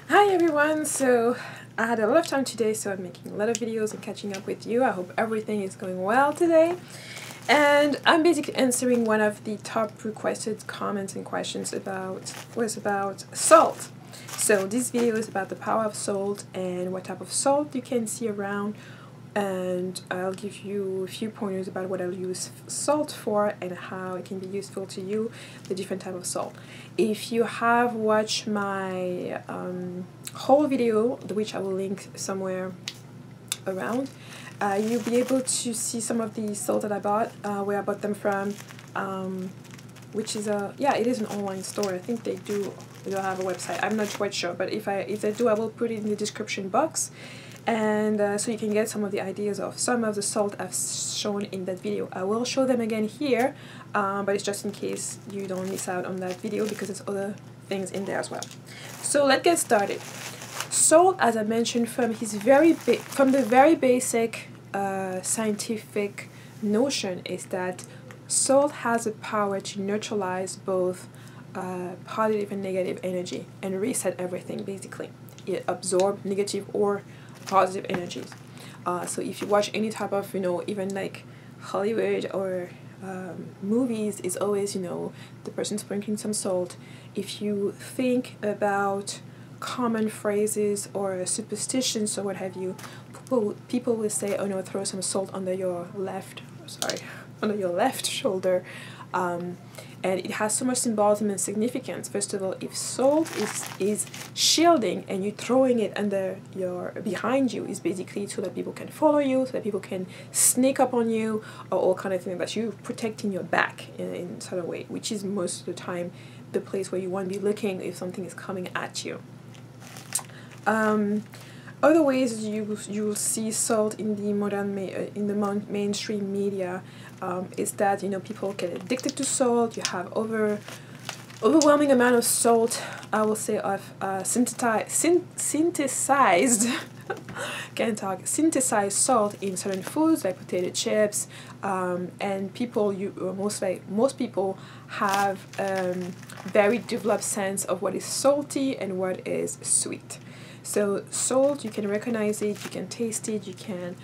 Hi everyone, so I had a lot of time today, so I'm making a lot of videos and catching up with you. I hope everything is going well today. And I'm basically answering one of the top requested comments and questions about salt. So this video is about the power of salt and what type of salt you can see around, and I'll give you a few pointers about what I'll use salt for and how it can be useful to you, the different type of salt. If you have watched my whole video, which I will link somewhere around, you'll be able to see some of the salt that I bought, where I bought them from, which is it is an online store. I think they don't have a website. I'm not quite sure, but if they do, I will put it in the description box. And so you can get some of the ideas of some of the salt I've shown in that video. I will show them again here, but it's just in case you don't miss out on that video because there's other things in there as well. So let's get started. Salt, as I mentioned, from the very basic scientific notion, is that salt has a power to neutralize both positive and negative energy and reset everything. Basically, it absorbs negative or positive energies. So if you watch any type of, even like Hollywood or movies, it's always, the person sprinkling some salt. If you think about common phrases or superstitions or what have you, people will say, oh no, throw some salt under your left shoulder. And it has so much symbolism and significance. First of all, if salt is shielding and you're throwing it behind you, is basically so that people can follow you, so that people can sneak up on you, or all kind of things that you're protecting your back in sort of way, which is most of the time the place where you want to be looking if something is coming at you. Other ways you'll see salt in the mainstream media is that people get addicted to salt. You have overwhelming amount of salt, I will say, of synthesized synthesized salt in certain foods like potato chips, and most people have very developed sense of what is salty and what is sweet. So salt, you can recognize it, you can taste it, you can,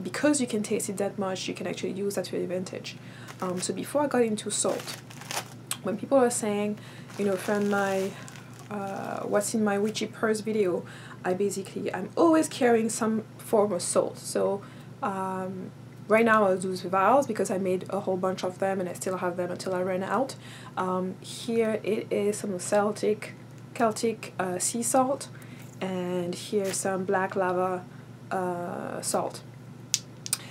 because you can taste it that much, you can actually use that to your advantage. So before I got into salt, when people are saying, from my what's in my witchy purse video, I'm always carrying some form of salt. So right now I'll use vials because I made a whole bunch of them and I still have them until I run out. Here it is some Celtic sea salt. And here's some black lava salt.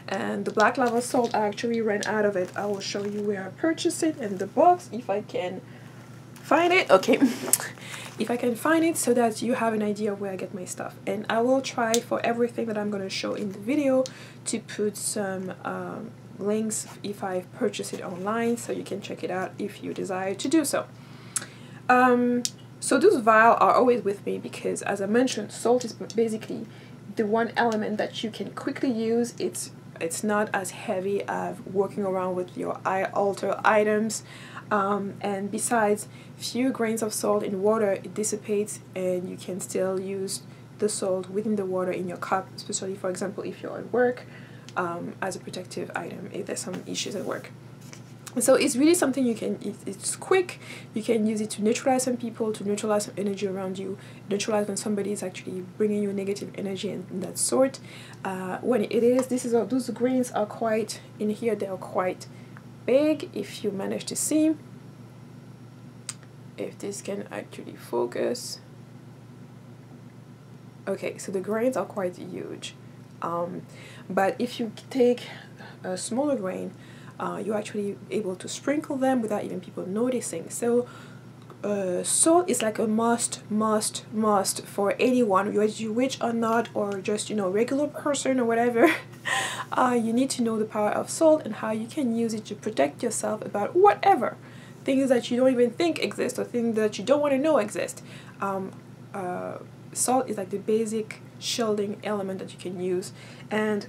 And the black lava salt, I actually ran out of it. I will show you where I purchased it in the box if I can find it. Okay, if I can find it, so that you have an idea of where I get my stuff. And I will try for everything that I'm going to show in the video to put some links if I purchase it online, so you can check it out if you desire to do so. So those vials are always with me because, as I mentioned, salt is basically the one element that you can quickly use. It's not as heavy as walking around with your altar items, and besides, few grains of salt in water, it dissipates and you can still use the salt within the water in your cup, especially, for example, if you're at work, as a protective item if there's some issues at work. So it's really something it's quick. You can use it to neutralize some people, to neutralize some energy around you, neutralize when somebody is actually bringing you negative energy and that sort. When it is, those grains are quite, in here they are quite big, if you manage to see. If this can actually focus. Okay, so the grains are quite huge. But if you take a smaller grain, you're actually able to sprinkle them without even people noticing. So salt is like a must for anyone, whether you witch or not, or just regular person or whatever. You need to know the power of salt and how you can use it to protect yourself about whatever things that you don't even think exist or things that you don't want to know exist. Salt is like the basic shielding element that you can use. And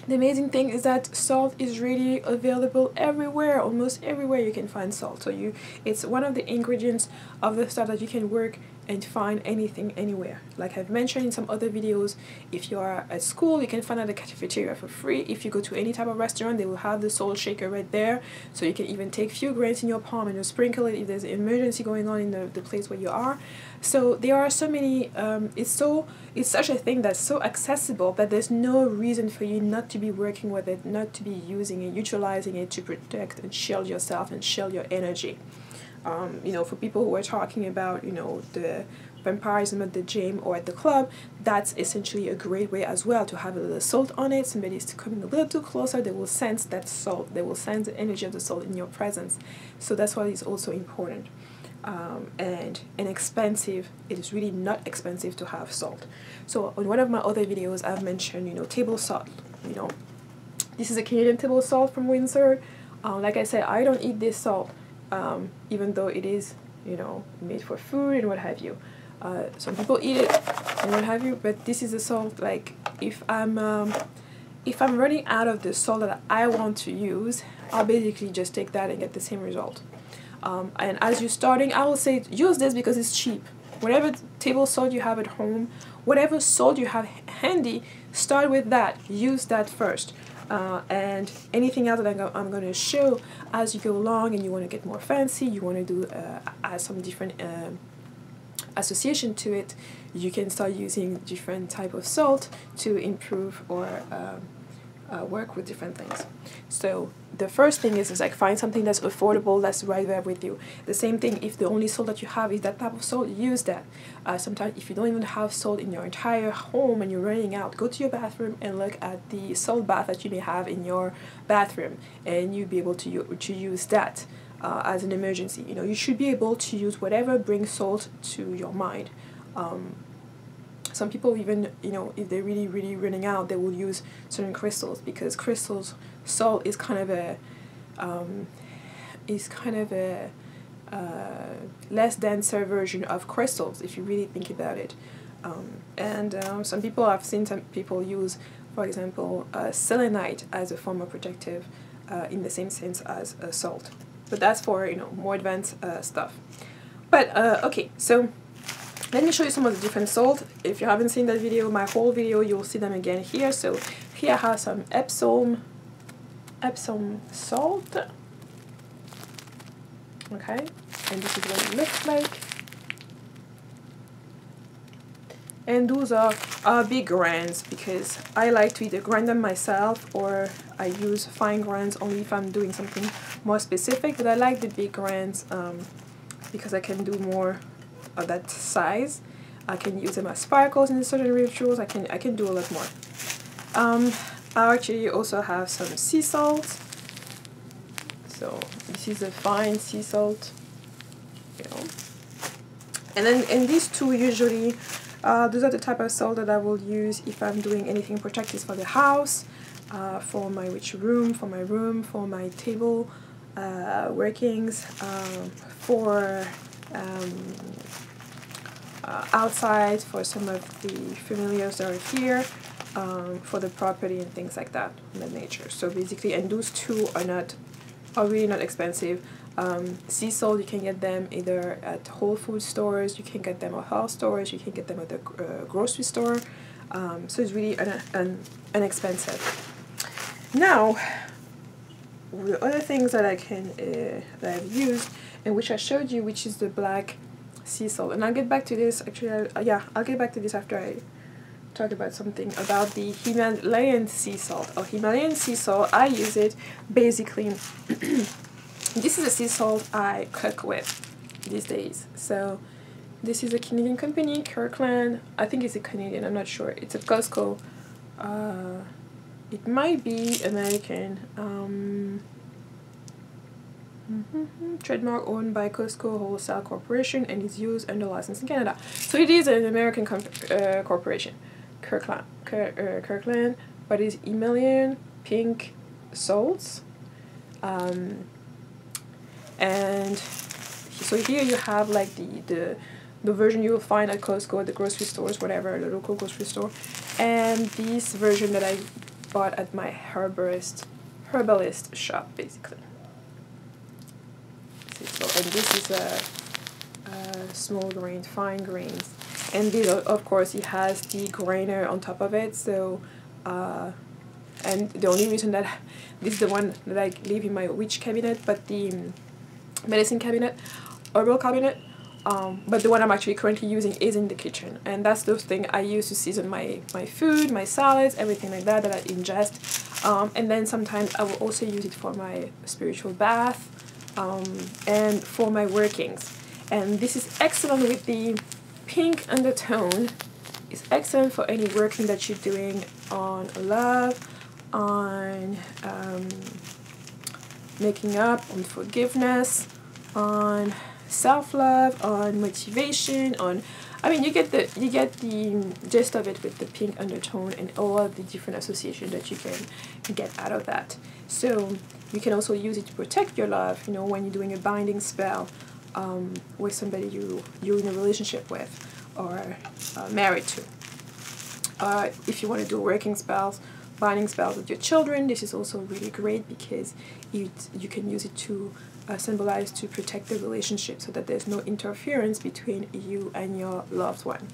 the amazing thing is that salt is really available everywhere. Almost everywhere you can find salt. So it's one of the ingredients of the stuff that you can work and find anything anywhere. Like I've mentioned in some other videos, if you are at school, you can find at the cafeteria for free. If you go to any type of restaurant, they will have the salt shaker right there, so you can even take a few grains in your palm and just sprinkle it if there's an emergency going on in the place where you are. So there are so many, it's such a thing that's so accessible that there's no reason for you not to be working with it, not to be using it, utilizing it to protect and shield yourself and shield your energy. You know, for people who are talking about, you know, the vampirism at the gym or at the club, that's essentially a great way as well to have a little salt on it. Somebody's coming a little too closer, they will sense that salt, they will sense the energy of the salt in your presence. So that's why it's also important. And inexpensive. It is really not expensive to have salt. So on one of my other videos, I've mentioned, you know, table salt. You know, this is a Canadian table salt from Windsor. Like I said, I don't eat this salt, even though it is, you know, made for food and what have you. Some people eat it and what have you, but this is a salt, like if I'm running out of the salt that I want to use, I'll basically just take that and get the same result. And as you're starting, I will say use this because it's cheap. Whatever table salt you have at home, whatever salt you have handy, start with that. Use that first. And anything else that I'm going to show as you go along and you want to get more fancy, you want to do add some different association to it, you can start using different type of salt to improve or work with different things. So the first thing is like find something that's affordable, that's right there with you. The same thing, if the only salt that you have is that type of salt, use that. Sometimes if you don't even have salt in your entire home and you're running out, go to your bathroom and look at the salt bath that you may have in your bathroom, and you'll be able to use that as an emergency. You know, you should be able to use whatever brings salt to your mind. Some people even, you know, if they're really running out, they will use certain crystals, because salt is kind of a less denser version of crystals if you really think about it. Some people, I've seen some people use, for example, selenite as a form of protective in the same sense as salt, but that's for, you know, more advanced stuff. But okay, so let me show you some of the different salt. If you haven't seen that video, my whole video, you'll see them again here. So here I have some Epsom salt. Okay, and this is what it looks like. And those are big grains, because I like to either grind them myself or I use fine grains only if I'm doing something more specific. But I like the big grains because I can do more of that size. I can use them as sparkles in certain rituals. I can do a lot more. I actually also have some sea salt. So this is a fine sea salt, you know. And then in these two, usually those are the type of salt that I will use if I'm doing anything protective for the house, for my room, for my table workings, for outside, for some of the familiars that are here, for the property and things like that in the nature. So basically, and those two are really not expensive. Sea salt, you can get them either at Whole Food stores, you can get them at health stores, you can get them at the grocery store. So it's really inexpensive. Now, the other things that that I've used and which I showed you, which is the black sea salt, and I'll get back to this. Actually, I'll get back to this after I talk about something about the Himalayan sea salt. Himalayan sea salt, I use it basically. This is a sea salt I cook with these days. So this is a Canadian company, Kirkland. I think it's a Canadian, I'm not sure. It's at Costco. It might be American. Trademark owned by Costco Wholesale Corporation and is used under license in Canada. So it is an American corporation, Kirkland, but it's Himalayan pink salts. And so here you have like the version you will find at Costco, at the grocery stores, whatever, the local grocery store, and this version that I bought at my herbalist shop, basically. So, and this is small grains, fine grains. And this, of course, it has the grainer on top of it. So, and the only reason that this is the one that I leave in my witch cabinet, but the medicine cabinet, herbal cabinet, but the one I'm actually currently using is in the kitchen. And that's those things I use to season my food, my salads, everything like that I ingest. And then sometimes I will also use it for my spiritual bath, and for my workings. And this is excellent with the pink undertone. It's excellent for any working that you're doing on love, on making up, on forgiveness, on self-love, on motivation, on, I mean, you get the gist of it with the pink undertone and all of the different associations that you can get out of that. So you can also use it to protect your love, you know, when you're doing a binding spell with somebody you're in a relationship with or married to. If you want to do working spells, binding spells with your children, this is also really great because you can use it to symbolize to protect the relationship so that there's no interference between you and your loved one.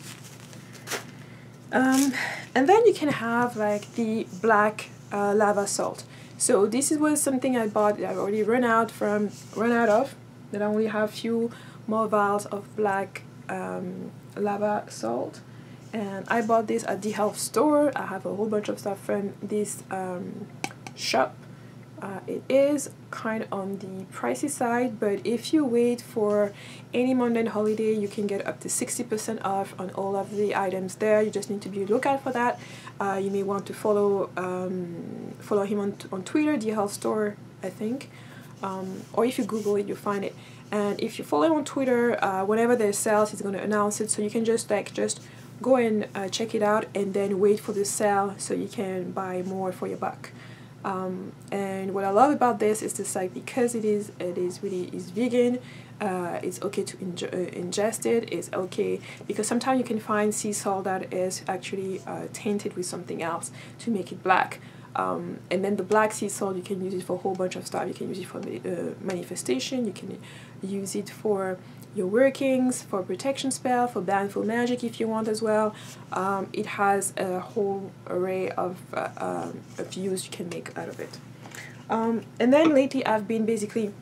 And then you can have like the black lava salt. So this was something I bought that I already run out of, that I only have few more vials of black lava salt. And I bought this at the health store. I have a whole bunch of stuff from this shop. It is kind of on the pricey side, but if you wait for any Monday holiday, you can get up to 60% off on all of the items there. You just need to be on the lookout for that. You may want to follow him on Twitter, the health store, I think. Or if you Google it, you'll find it. And if you follow him on Twitter, whenever there's sales, he's going to announce it. So you can just go and check it out and then wait for the sale so you can buy more for your buck. And what I love about this is this, like, because it is vegan, it's okay to ingest it. It's okay because sometimes you can find sea salt that is actually tainted with something else to make it black. And then the black sea salt, you can use it for a whole bunch of stuff. You can use it for manifestation. You can use it for your workings, for protection spell, for banful magic if you want as well. It has a whole array of use you can make out of it. And then lately I've been basically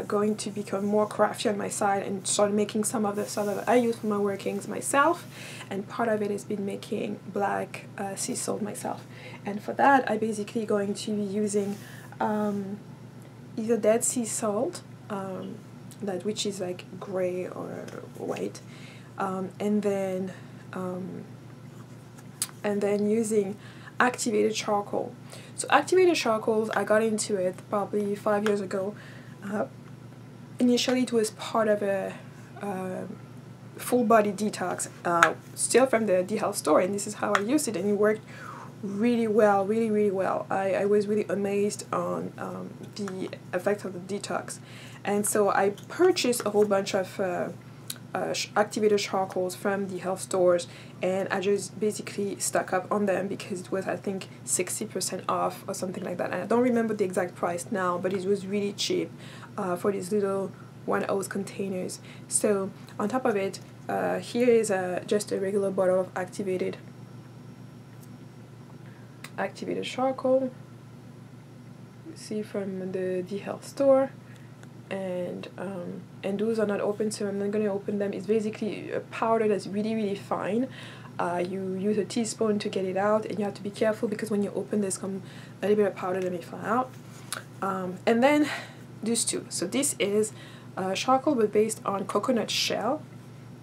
going to become more crafty on my side and start making some of the stuff that I use for my workings myself. And part of it has been making black sea salt myself. And for that I basically going to be using either dead sea salt, which is like gray or white, and then using activated charcoal. So activated charcoals, I got into it probably 5 years ago. Initially it was part of a full body detox, still from the health store, and this is how I used it, and it worked really well, really well. I was really amazed on the effect of the detox. And so I purchased a whole bunch of activated charcoals from the health stores, and I just basically stock up on them because it was, I think, 60% off or something like that. And I don't remember the exact price now, but it was really cheap for these little 1 ounce containers. So on top of it, here is just a regular bottle of activated charcoal. You see, from the health store. And those are not open, so I'm not going to open them. It's basically a powder that's really fine. You use a teaspoon to get it out, and you have to be careful because when you open this, come a little bit of powder that may fall out. And then these two. So this is charcoal but based on coconut shell,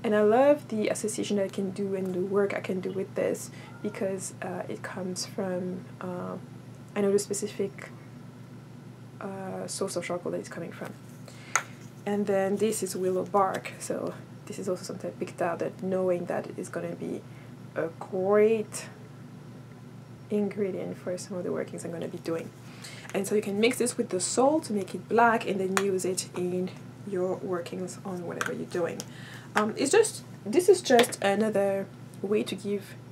and I love the association that I can do and the work I can do with this because it comes from I know the specific source of charcoal that it's coming from. And then this is willow bark, so this is also something I picked out, that knowing that it is going to be a great ingredient for some of the workings I'm going to be doing. And so you can mix this with the salt to make it black and then use it in your workings on whatever you're doing. This is just another way to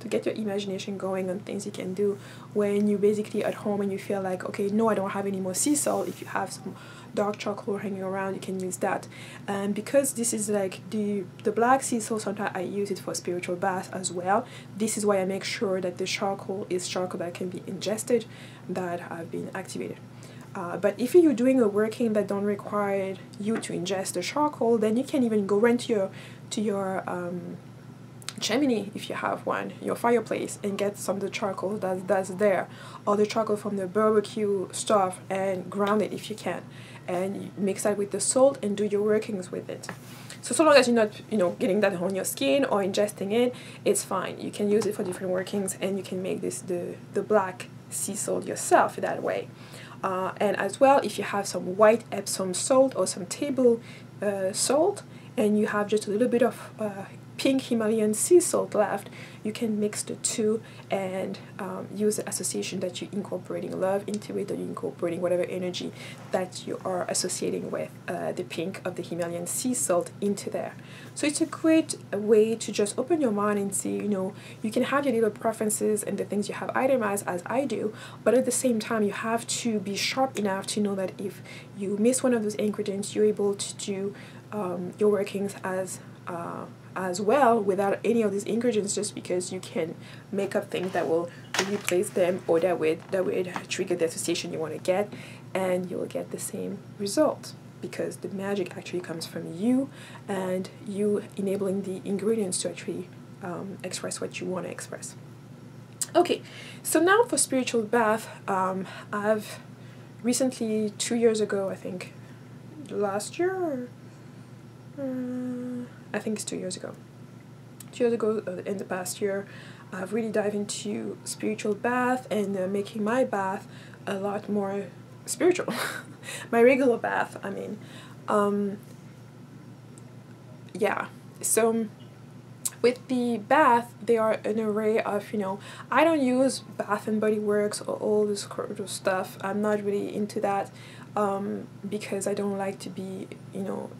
get your imagination going on things you can do when you're basically at home and you feel like, okay, no, I don't have any more sea salt. If you have some dark charcoal hanging around, you can use that. And because this is like the black sea salt, sometimes I use it for spiritual bath as well. This is why I make sure that the charcoal is charcoal that can be ingested, that have been activated. But if you're doing a working that don't require you to ingest the charcoal, then you can even go rent to your chimney, if you have one, your fireplace, and get some of the charcoal that's there, or the charcoal from the barbecue stuff, and ground it if you can, and you mix that with the salt and do your workings with it. So long as you're not, you know, getting that on your skin or ingesting it, it's fine. You can use it for different workings, and you can make this the black sea salt yourself that way. And as well, if you have some white Epsom salt or some table salt, and you have just a little bit of pink Himalayan sea salt left, you can mix the two and use the association that you're incorporating love into it, or you're incorporating whatever energy that you are associating with the pink of the Himalayan sea salt into there. So it's a great way to just open your mind and see, you know, you can have your little preferences and the things you have itemized as I do, but at the same time you have to be sharp enough to know that if you miss one of those ingredients, you're able to do your workings as well without any of these ingredients, just because you can make up things that will replace them, or that would trigger the association you want to get, and you will get the same result, because the magic actually comes from you and you enabling the ingredients to actually express what you want to express. Okay, so now for spiritual bath, I've recently, 2 years ago, I think last year, I think it's 2 years ago. 2 years ago, in the past year, I've really dived into spiritual bath and making my bath a lot more spiritual. My regular bath, I mean. Yeah, so with the bath, there are an array of, you know, I don't use Bath and Body Works or all this stuff. I'm not really into that because I don't like to be, you know,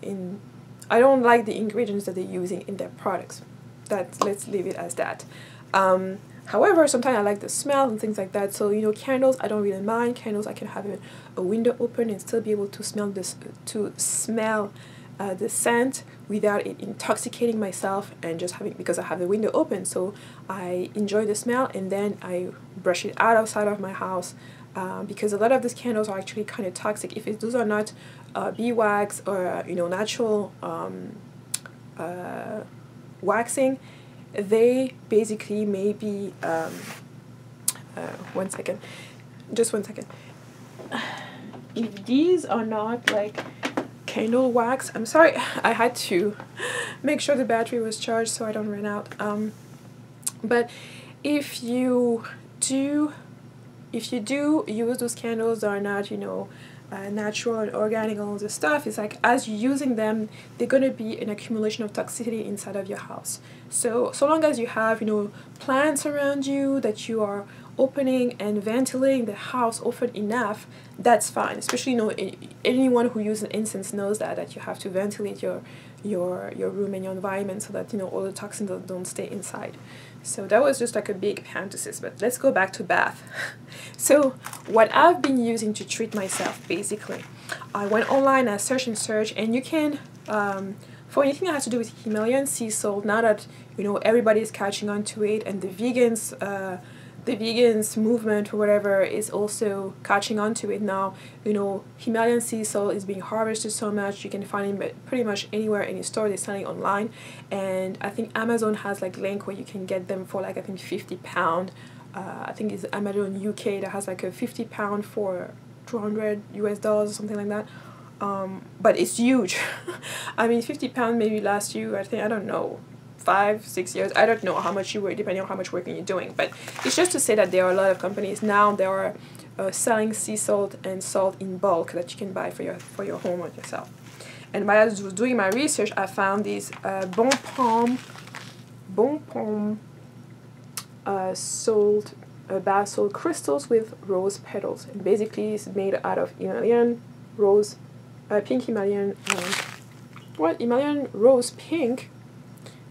I don't like the ingredients that they're using in their products. Let's leave it as that. However, sometimes I like the smell and things like that. So, you know, candles, I don't really mind. Candles, I can have a window open and still be able to smell the scent without it intoxicating myself, and just having, because I have the window open, so I enjoy the smell, and then I brush it out outside of my house. Because a lot of these candles are actually kind of toxic. If those are not beeswax or, you know, natural waxing, they basically may be, one second, just 1 second. If these are not like candle wax, I'm sorry, I had to make sure the battery was charged so I don't run out. But if you do use those candles that are not, you know, natural and organic, all this stuff, it's like as you're using them, they're going to be an accumulation of toxicity inside of your house. So long as you have, you know, plants around you, that you are opening and ventilating the house often enough, that's fine. Especially, you know, anyone who uses incense knows that you have to ventilate your room and your environment so that, you know, all the toxins don't stay inside. So that was just like a big parenthesis, but let's go back to bath. So what I've been using to treat myself, basically, I went online, I searched, and you can, for anything that has to do with Himalayan sea salt, now that, you know, everybody's catching on to it, and the vegans movement or whatever is also catching on to it now. You know, Himalayan sea salt is being harvested so much, you can find it pretty much anywhere, any store. They're selling online, and I think Amazon has like link where you can get them for like, I think 50 pound. I think it's Amazon UK that has like a 50 pound for $200 US or something like that. But it's huge. I mean, 50 pound maybe last you, I don't know, 5-6 years. I don't know how much you were, depending on how much working you're doing. But it's just to say that there are a lot of companies now that are selling sea salt and salt in bulk that you can buy for your home or yourself. And while I was doing my research, I found these Bon Pomme salt, bath salt crystals with rose petals. And basically, it's made out of Himalayan rose, pink Himalayan, Himalayan rose pink.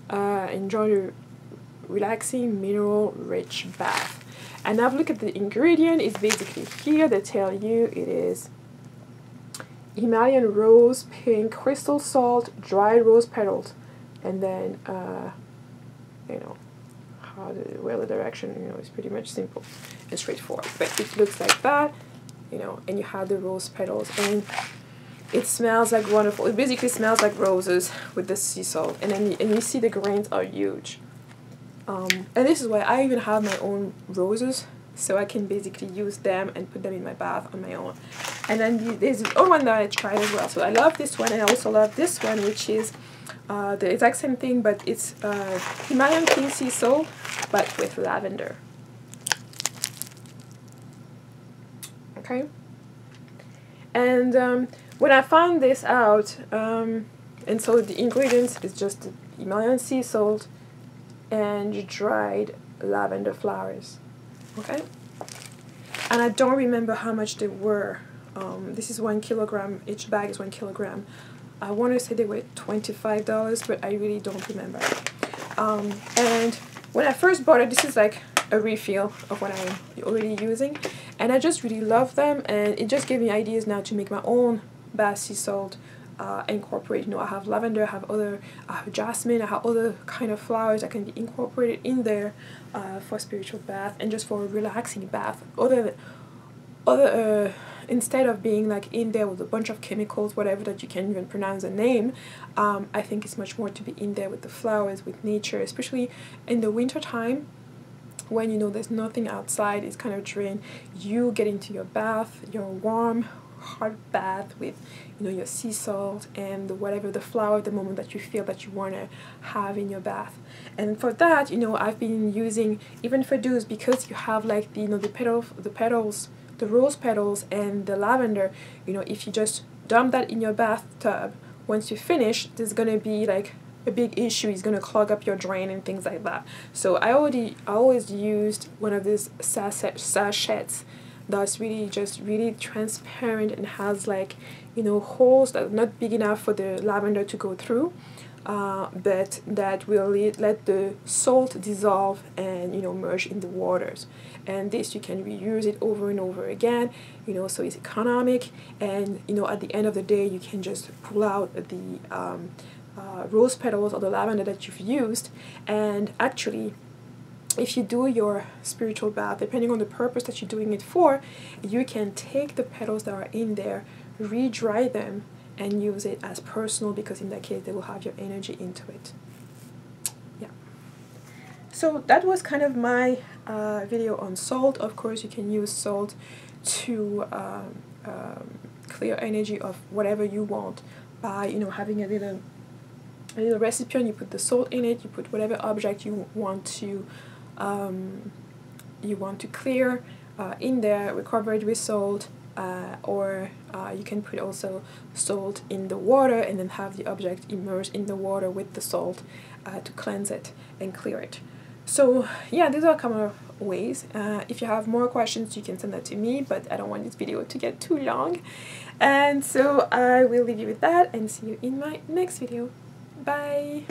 Enjoy a relaxing mineral-rich bath. And I've looked at the ingredient. It's basically here. They tell you it is Himalayan rose pink crystal salt, dried rose petals, and then you know, how the direction, you know, is pretty much simple and straightforward, but it looks like that, you know, and you have the rose petals, and it smells like wonderful. It basically smells like roses with the sea salt, and then you see the grains are huge. And this is why I even have my own roses, so I can basically use them and put them in my bath on my own. And then there's the other one that I tried as well. So I love this one, and I also love this one, which is the exact same thing, but it's Himalayan pink sea salt, but with lavender. Okay. And when I found this out, and so the ingredients is just the Himalayan sea salt and dried lavender flowers. Okay, and I don't remember how much they were. This is 1 kilogram, each bag is 1 kilogram. I want to say they were $25, but I really don't remember. And when I first bought it, this is like a refill of what I'm already using, and I just really love them, and it just gave me ideas now to make my own bath sea salt. Incorporate, you know, I have lavender, I have jasmine, I have other kind of flowers that can be incorporated in there for spiritual bath and just for a relaxing bath. Instead of being like in there with a bunch of chemicals, whatever, that you can't even pronounce the name, I think it's much more to be in there with the flowers, with nature, especially in the winter time when, you know, there's nothing outside, it's kind of drained. You get into your bath, your warm hot bath with, you know, your sea salt and whatever the flower, the moment that you feel that you want to have in your bath. And for that, you know, I've been using, even for those, because you have like the, you know, the petals, the rose petals and the lavender, you know, if you just dump that in your bathtub, once you finish, there's gonna be like a big issue. It's gonna clog up your drain and things like that. So I always used one of these sachets that's really just really transparent and has like, you know, holes that are not big enough for the lavender to go through, but that will let the salt dissolve and, you know, merge in the waters. And this, you can reuse it over and over again, you know, so it's economic, and, you know, at the end of the day you can just pull out the rose petals or the lavender that you've used. And actually, if you do your spiritual bath, depending on the purpose that you're doing it for, you can take the petals that are in there, re-dry them, and use it as personal, because in that case they will have your energy into it. Yeah. So that was kind of my video on salt. Of course, you can use salt to clear energy of whatever you want by, you know, having a little recipient. You put the salt in it. You put whatever object you want to clear in there, recover it with salt, or you can put also salt in the water and then have the object immersed in the water with the salt to cleanse it and clear it. So yeah, these are common ways. If you have more questions, you can send that to me, but I don't want this video to get too long. And so I will leave you with that and see you in my next video. Bye!